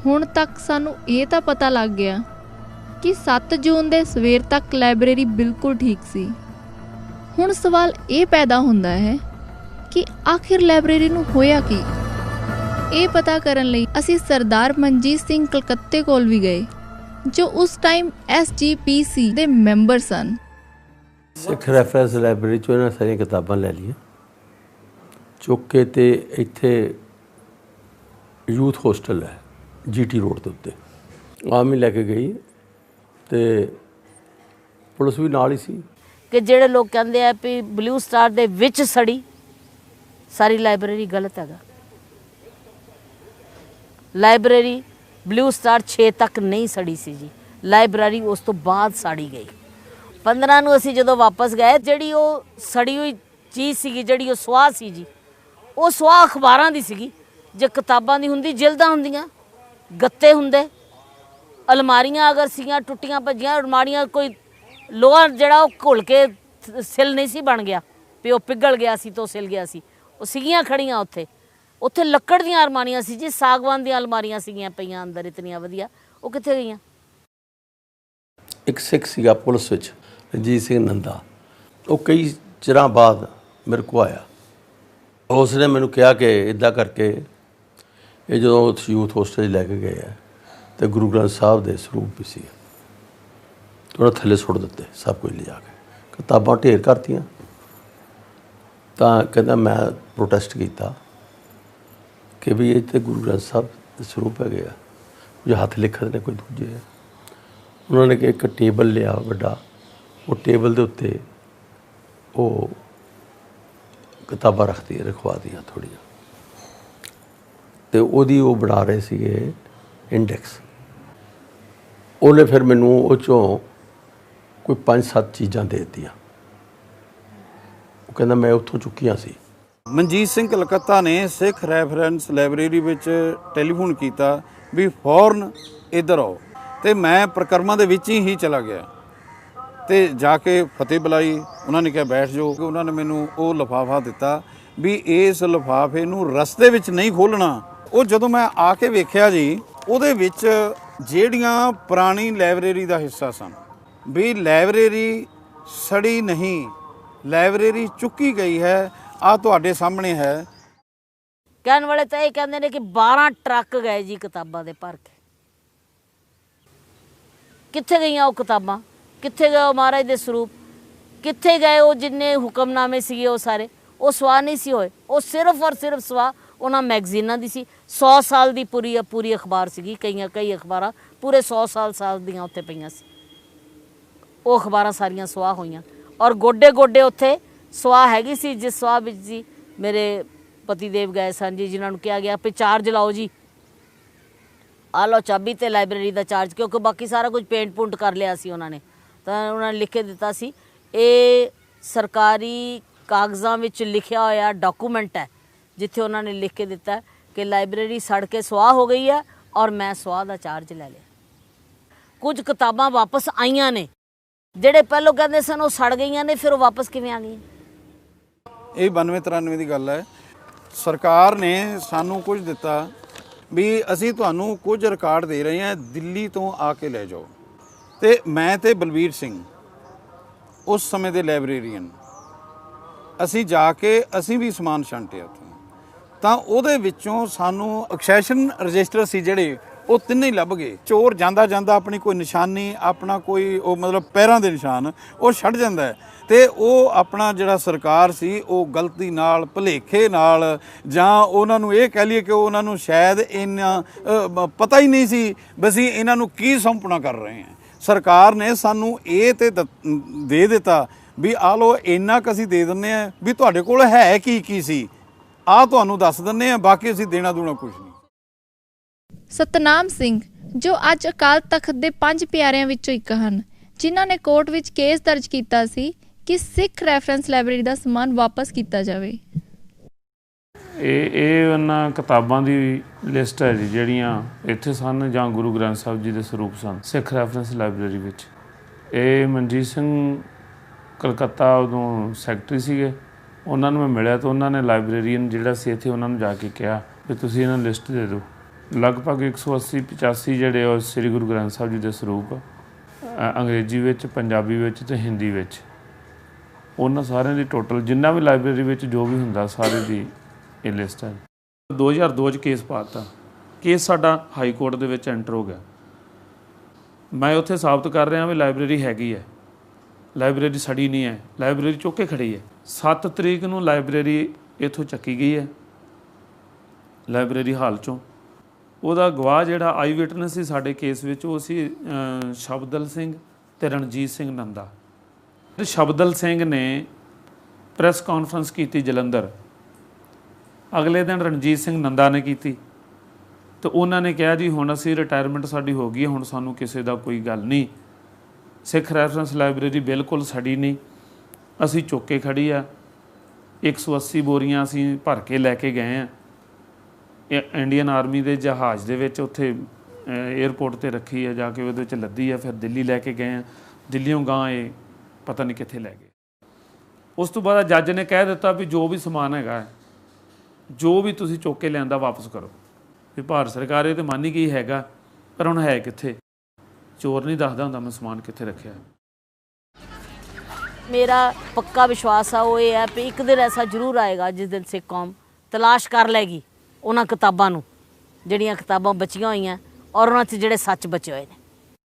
ਹੁਣ तक सानू ये तो पता लग गया कि 7 जून के सवेर तक लाइब्रेरी बिल्कुल ठीक सी। हुण सवाल ये पैदा होंदा है कि आखिर लाइब्रेरी नूं होया की। ये पता करन लई असीं सरदार मनजीत सिंह कलकत्ते कोल भी गए, जो उस टाइम SGPC दे मैंबर सन। सिख रैफरेंस लाइब्रेरी चों इन्हां सारियां किताबां लै लईआं, चुक के ते इत्थे यूथ होस्टल है GT रोड के उत्ते आम ही लैके गई तो पुलिस भी नाल ही सी। कि ਜਿਹੜੇ लोग कहते हैं भी ब्लू स्टार ਦੇ ਵਿੱਚ सड़ी सारी लाइब्रेरी गलत हैगा। लाइब्रेरी ब्लू स्टार 6 तक नहीं सड़ी सी जी, लाइब्रेरी उस तो बाद साड़ी गई। 15 ਨੂੰ ਅਸੀਂ ਜਦੋਂ ਵਾਪਸ ਗਏ, ਜਿਹੜੀ ਉਹ ਸੜੀ ਹੋਈ ਚੀਜ਼ ਸੀਗੀ, ਜਿਹੜੀ ਉਹ ਸੁਆਹ ਸੀ ਜੀ, ਉਹ ਸੁਆਹ ਅਖਬਾਰਾਂ ਦੀ ਸੀਗੀ। ਜੇ ਕਿਤਾਬਾਂ ਦੀ ਹੁੰਦੀ ਜਿਲਦਾਂ ਹੁੰਦੀਆਂ, ਗੱਤੇ ਹੁੰਦੇ, अलमारियां अगर सीगियां टुटियां भजियां अलमारियां, कोई लोहा जिहड़ा वो घुल के सिल नहीं सी बन गया भी वो पिघल गया सी तो सिल गया सी, वो सीगियां खड़ियां उत्थे। उत्थे लक्कड़ दीयां अलमारियां सी जी, सागवान दीयां अलमारियां सीगियां पईयां अंदर इतनियां वधिया, वो कित्थे गईयां। एक सिख सीगा पुलिस विच रंजीत सिंह नंदा, वो कई चिरां बाद मेरे को आया। उसने मैनूं कहा कि इदां करके ये जो यूथ होस्टल लैके गए है तो गुरु ग्रंथ साहब के सरूप भी सी, तो उन्हें थले सुट दिते सब कुछ ले जाके, किताबां ढेर करतियां। तो कहता मैं प्रोटेस्ट किया कि भी ये तो गुरु ग्रंथ साहब के सरूप है, जो हथ लिखत ने कोई दूजे है। उन्होंने एक टेबल लिया बड़ा, वो टेबल के उत्ते वो किताबां रखवा दियाँ थोड़िया, तो वो बना रहे थे इंडेक्स। उन्हें फिर मैनू वो चों कोई 5-7 चीज़ां दे दियां, वो कहना मैं उत्थों चुकियां सी। मनजीत सिंह कलकत्ता ने सिख रैफरेंस लाइब्रेरी विच टैलीफोन किया भी फौरन इधर आओ, तो मैं प्रकरमा दे विच ही चला गया तो जाके फतेह बुलाई। उन्होंने कहा बैठ जाओ, कि उन्होंने मैनू वो लिफाफा दिता भी इस लिफाफे नूं रस्ते विच नहीं खोलना। वो जदों मैं आके वेख्या जी, ਉਹਦੇ ਵਿੱਚ ਜਿਹੜੀਆਂ ਪੁਰਾਣੀ ਲਾਇਬ੍ਰੇਰੀ ਦਾ ਹਿੱਸਾ ਸਨ, ਵੀ ਲਾਇਬ੍ਰੇਰੀ ਸੜੀ ਨਹੀਂ, ਲਾਇਬ੍ਰੇਰੀ ਚੁੱਕੀ ਗਈ ਹੈ। ਆ ਤੁਹਾਡੇ ਸਾਹਮਣੇ ਹੈ। ਕਹਿਣ ਵਾਲੇ ਤਾਂ ਇਹ ਕਹਿੰਦੇ ਨੇ ਕਿ 12 ਟਰੱਕ ਗਏ ਜੀ ਕਿਤਾਬਾਂ ਦੇ ਭਰ ਕੇ। ਕਿੱਥੇ ਗਈਆਂ ਉਹ ਕਿਤਾਬਾਂ, ਕਿੱਥੇ ਗਏ ਉਹ ਮਹਾਰਾਜ ਦੇ ਸਰੂਪ, ਕਿੱਥੇ ਗਏ ਉਹ ਜਿੰਨੇ ਹੁਕਮਨਾਮੇ ਸੀਗੇ, ਉਹ ਸਾਰੇ ਉਹ ਸਵਾਹ ਨਹੀਂ ਸੀ ਹੋਏ। ਉਹ ਸਿਰਫ ਔਰ ਸਿਰਫ ਸਵਾਹ ਉਹਨਾਂ ਮੈਗਜ਼ੀਨਾਂ ਦੀ ਸੀ। 100 ਸਾਲ ਦੀ ਪੂਰੀ ਅਖਬਾਰ ਸੀਗੀ, ਕਈ ਅਖਬਾਰਾਂ ਪੂਰੇ 100 ਸਾਲ ਦੀਆਂ ਉੱਥੇ ਪਈਆਂ ਸੀ। ਉਹ ਅਖਬਾਰਾਂ ਸਾਰੀਆਂ ਸਵਾਹ ਹੋਈਆਂ, ਔਰ ਗੋਡੇ ਉੱਥੇ ਸਵਾਹ ਹੈਗੀ ਸੀ। ਜਿਸ ਸਵਾਹ ਵਿੱਚ ਜੀ ਮੇਰੇ ਪਤੀ ਦੇਵ ਗਏ ਸਨ ਜੀ, ਜਿਨ੍ਹਾਂ ਨੂੰ ਕਿਹਾ ਗਿਆ ਵੀ ਚਾਰਜ ਲਾਓ ਜੀ, ਆ ਲਓ ਚਾਬੀ ਤੇ ਲਾਇਬ੍ਰੇਰੀ ਦਾ ਚਾਰਜ, ਕਿਉਂਕਿ ਬਾਕੀ ਸਾਰਾ ਕੁਝ ਪੇਂਟ ਪੁੰਟ ਕਰ ਲਿਆ ਸੀ ਉਹਨਾਂ ਨੇ। ਤਾਂ ਉਹਨਾਂ ਨੇ ਲਿਖ ਕੇ ਦਿੱਤਾ ਸੀ, ਇਹ ਸਰਕਾਰੀ ਕਾਗਜ਼ਾਂ ਵਿੱਚ ਲਿਖਿਆ ਹੋਇਆ ਡਾਕੂਮੈਂਟ ਹੈ, जिथे उन्होंने लिख के दिता कि लाइब्रेरी सड़ के सुआह हो गई है और मैं सुआह का चार्ज ले लिया। कुछ किताबां वापस आईयां ने, जेड़े पहलों कहते सन वो सड़ गई ने, फिर वो वापस किवें आ गई। ये 92-93 की गल है। सरकार ने सानू कुछ दिता भी असी तुहानू कुछ रिकॉर्ड दे रहे हैं, दिल्ली तो आके ले जाओ। तो मैं तो बलबीर सिंह उस समय के लाइब्रेरीयन असी जाके असी भी समान छांटे उत्थे, ਤਾਂ ਉਹਦੇ ਵਿੱਚੋਂ ਸਾਨੂੰ ਐਕਸੈਸ਼ਨ ਰਜਿਸਟਰ ਸੀ ਜਿਹੜੇ, ਉਹ ਤਿੰਨੇ ਹੀ ਲੱਭ ਗਏ। ਚੋਰ ਜਾਂਦਾ ਆਪਣੀ ਕੋਈ ਨਿਸ਼ਾਨੀ, ਆਪਣਾ ਕੋਈ ਉਹ ਮਤਲਬ ਪੈਰਾਂ ਦੇ ਨਿਸ਼ਾਨ ਉਹ ਛੱਡ ਜਾਂਦਾ ਹੈ, ਤੇ ਉਹ ਆਪਣਾ ਜਿਹੜਾ ਸਰਕਾਰ ਸੀ ਉਹ ਗਲਤੀ ਨਾਲ, ਭੁਲੇਖੇ ਨਾਲ, ਜਾਂ ਉਹਨਾਂ ਨੂੰ ਇਹ ਕਹਿ ਲਈਏ ਕਿ ਉਹਨਾਂ ਨੂੰ ਸ਼ਾਇਦ ਇੰਨਾ ਪਤਾ ਹੀ ਨਹੀਂ ਸੀ ਵੀ ਅਸੀਂ ਇਹਨਾਂ ਨੂੰ ਕੀ ਸੌਂਪਣਾ ਕਰ ਰਹੇ ਹਾਂ। ਸਰਕਾਰ ਨੇ ਸਾਨੂੰ ਇਹ ਤੇ ਦੇ ਦਿੱਤਾ ਵੀ ਆ ਲਓ, ਇੰਨਾ ਕੁ ਅਸੀਂ ਦੇ ਦਿੰਦੇ ਹਾਂ ਵੀ ਤੁਹਾਡੇ ਕੋਲ ਹੈ ਕੀ ਸੀ, ਆ ਤੁਹਾਨੂੰ ਦੱਸ ਦਿੰਦੇ ਆ, ਬਾਕੀ ਅਸੀਂ ਦੇਣਾ ਦੂਣਾ ਕੁਝ ਨਹੀਂ। ਸਤਨਾਮ ਸਿੰਘ ਜੋ ਅੱਜ ਅਕਾਲ ਤਖਤ ਦੇ 5 ਪਿਆਰਿਆਂ ਵਿੱਚੋਂ ਇੱਕ ਹਨ, ਜਿਨ੍ਹਾਂ ਨੇ ਕੋਰਟ ਵਿੱਚ ਕੇਸ ਦਰਜ ਕੀਤਾ ਸੀ ਕਿ ਸਿੱਖ ਰੈਫਰੈਂਸ ਲਾਇਬ੍ਰੇਰੀ ਦਾ ਸਮਾਨ ਵਾਪਸ ਕੀਤਾ ਜਾਵੇ। ਇਹ ਉਹਨਾਂ ਕਿਤਾਬਾਂ ਦੀ ਲਿਸਟ ਹੈ ਜੀ ਜਿਹੜੀਆਂ ਇੱਥੇ ਸਨ ਜਾਂ ਗੁਰੂ ਗ੍ਰੰਥ ਸਾਹਿਬ ਜੀ ਦੇ ਸਰੂਪ ਸਨ ਸਿੱਖ ਰੈਫਰੈਂਸ ਲਾਇਬ੍ਰੇਰੀ ਵਿੱਚ। ਇਹ ਮਨਜੀਤ ਸਿੰਘ ਕਲਕੱਤਾ ਉਦੋਂ ਸੈਕਟਰੀ ਸੀਗੇ, ਉਹਨਾਂ ਨੂੰ ਮੈਂ ਮਿਲਿਆ ਤਾਂ ਉਹਨਾਂ ਨੇ ਲਾਇਬ੍ਰੇਰੀਅਨ ਜਿਹੜਾ ਸੀ ਇੱਥੇ ਉਹਨਾਂ ਨੂੰ ਜਾ ਕੇ ਕਿਹਾ ਵੀ ਤੁਸੀਂ ਇਹਨਾਂ ਲਿਸਟ ਦੇ ਦਿਓ। ਲਗਭਗ 180-85 ਜਿਹੜੇ ਉਹ ਸ੍ਰੀ ਗੁਰੂ ਗ੍ਰੰਥ ਸਾਹਿਬ ਜੀ ਦੇ ਸਰੂਪ ਅੰਗਰੇਜ਼ੀ ਵਿੱਚ, ਪੰਜਾਬੀ ਵਿੱਚ ਤੇ ਹਿੰਦੀ ਵਿੱਚ, ਉਹਨਾਂ ਸਾਰਿਆਂ ਦੀ ਟੋਟਲ ਜਿੰਨਾ ਵੀ ਲਾਇਬ੍ਰੇਰੀ ਵਿੱਚ ਜੋ ਵੀ ਹੁੰਦਾ ਸਾਰੇ ਦੀ ਇਹ ਲਿਸਟ ਹੈ। 2002 'ਚ ਕੇਸ ਪਾਤਾ, ਕੇਸ ਸਾਡਾ ਹਾਈ ਕੋਰਟ ਦੇ ਵਿੱਚ ਐਂਟਰ ਹੋ ਗਿਆ। ਮੈਂ ਉੱਥੇ ਸਾਬਤ ਕਰ ਰਿਹਾ ਵੀ ਲਾਇਬ੍ਰੇਰੀ ਹੈਗੀ ਹੈ, ਲਾਇਬ੍ਰੇਰੀ ਸੜੀ ਨਹੀਂ ਹੈ, ਲਾਇਬ੍ਰੇਰੀ ਚੁੱਕ ਕੇ ਖੜੀ ਹੈ। 7 ਤਰੀਕ ਨੂੰ ਲਾਇਬ੍ਰੇਰੀ ਇੱਥੋਂ ਚੱਕੀ ਗਈ ਹੈ ਲਾਇਬ੍ਰੇਰੀ ਹਾਲ 'ਚੋਂ। ਉਹਦਾ ਗਵਾਹ ਜਿਹੜਾ ਆਈ ਵਿਟਨੈਸ ਸੀ ਸਾਡੇ ਕੇਸ ਵਿੱਚ ਉਹ ਸੀ ਸ਼ਬਦਲ ਸਿੰਘ ਤੇ ਰਣਜੀਤ ਸਿੰਘ ਨੰਦਾ। ਸ਼ਬਦਲ ਸਿੰਘ ਨੇ ਪ੍ਰੈਸ ਕਾਨਫਰੰਸ ਕੀਤੀ ਜਲੰਧਰ, ਅਗਲੇ ਦਿਨ ਰਣਜੀਤ ਸਿੰਘ ਨੰਦਾ ਨੇ ਕੀਤੀ ਤੇ ਉਹਨਾਂ ਨੇ ਕਿਹਾ ਜੀ ਹੁਣ ਅਸੀਂ ਰਿਟਾਇਰਮੈਂਟ ਸਾਡੀ ਹੋ ਗਈ, ਹੁਣ ਸਾਨੂੰ ਕਿਸੇ ਦਾ ਕੋਈ ਗੱਲ ਨਹੀਂ, ਸਿੱਖ ਰੈਫਰੈਂਸ ਲਾਇਬ੍ਰੇਰੀ ਬਿਲਕੁਲ ਸੜੀ ਨਹੀਂ, ਅਸੀਂ ਚੁੱਕ ਕੇ ਖੜੀ ਆ। 180 ਬੋਰੀਆਂ ਅਸੀਂ ਭਰ ਕੇ ਲੈ ਕੇ ਗਏ ਆ, ਇੰਡੀਅਨ ਆਰਮੀ ਦੇ ਜਹਾਜ਼ ਦੇ ਵਿੱਚ ਉੱਥੇ ਏਅਰਪੋਰਟ ਤੇ ਰੱਖੀ ਹੈ, ਜਾ ਕੇ ਉਹਦੇ ਵਿੱਚ ਲੱਦੀ ਆ, ਫਿਰ ਦਿੱਲੀ ਲੈ ਕੇ ਗਏ ਆ, ਦਿੱਲੀੋਂ ਗਾਂ ਇਹ ਪਤਾ ਨਹੀਂ ਕਿੱਥੇ ਲੈ ਗਏ। ਉਸ ਤੋਂ ਬਾਅਦ ਜੱਜ ਨੇ ਕਹਿ ਦਿੱਤਾ ਵੀ ਜੋ ਵੀ ਸਮਾਨ ਹੈਗਾ, ਜੋ ਵੀ ਤੁਸੀਂ ਚੁੱਕ ਕੇ ਲਿਆਂਦਾ ਵਾਪਸ ਕਰੋ। ਵੀ ਭਾਰਤ ਸਰਕਾਰ ਇਹ ਤਾਂ ਮੰਨ ਹੀ ਗਈ ਹੈਗਾ, ਪਰ ਹੁਣ ਹੈ ਕਿੱਥੇ? ਚੋਰ ਨਹੀਂ ਦੱਸਦਾ ਹੁੰਦਾ ਮੈਂ ਸਮਾਨ ਕਿੱਥੇ ਰੱਖਿਆ। ਮੇਰਾ ਪੱਕਾ ਵਿਸ਼ਵਾਸ ਆ ਉਹ ਇਹ ਹੈ ਵੀ ਇੱਕ ਦਿਨ ਐਸਾ ਜ਼ਰੂਰ ਆਏਗਾ ਜਿਸ ਦਿਨ ਸਿੱਖ ਕੌਮ ਤਲਾਸ਼ ਕਰ ਲੈਗੀ ਉਹਨਾਂ ਕਿਤਾਬਾਂ ਨੂੰ, ਜਿਹੜੀਆਂ ਕਿਤਾਬਾਂ ਬਚੀਆਂ ਹੋਈਆਂ ਔਰ ਉਹਨਾਂ 'ਚ ਜਿਹੜੇ ਸੱਚ ਬਚੇ ਹੋਏ ਨੇ।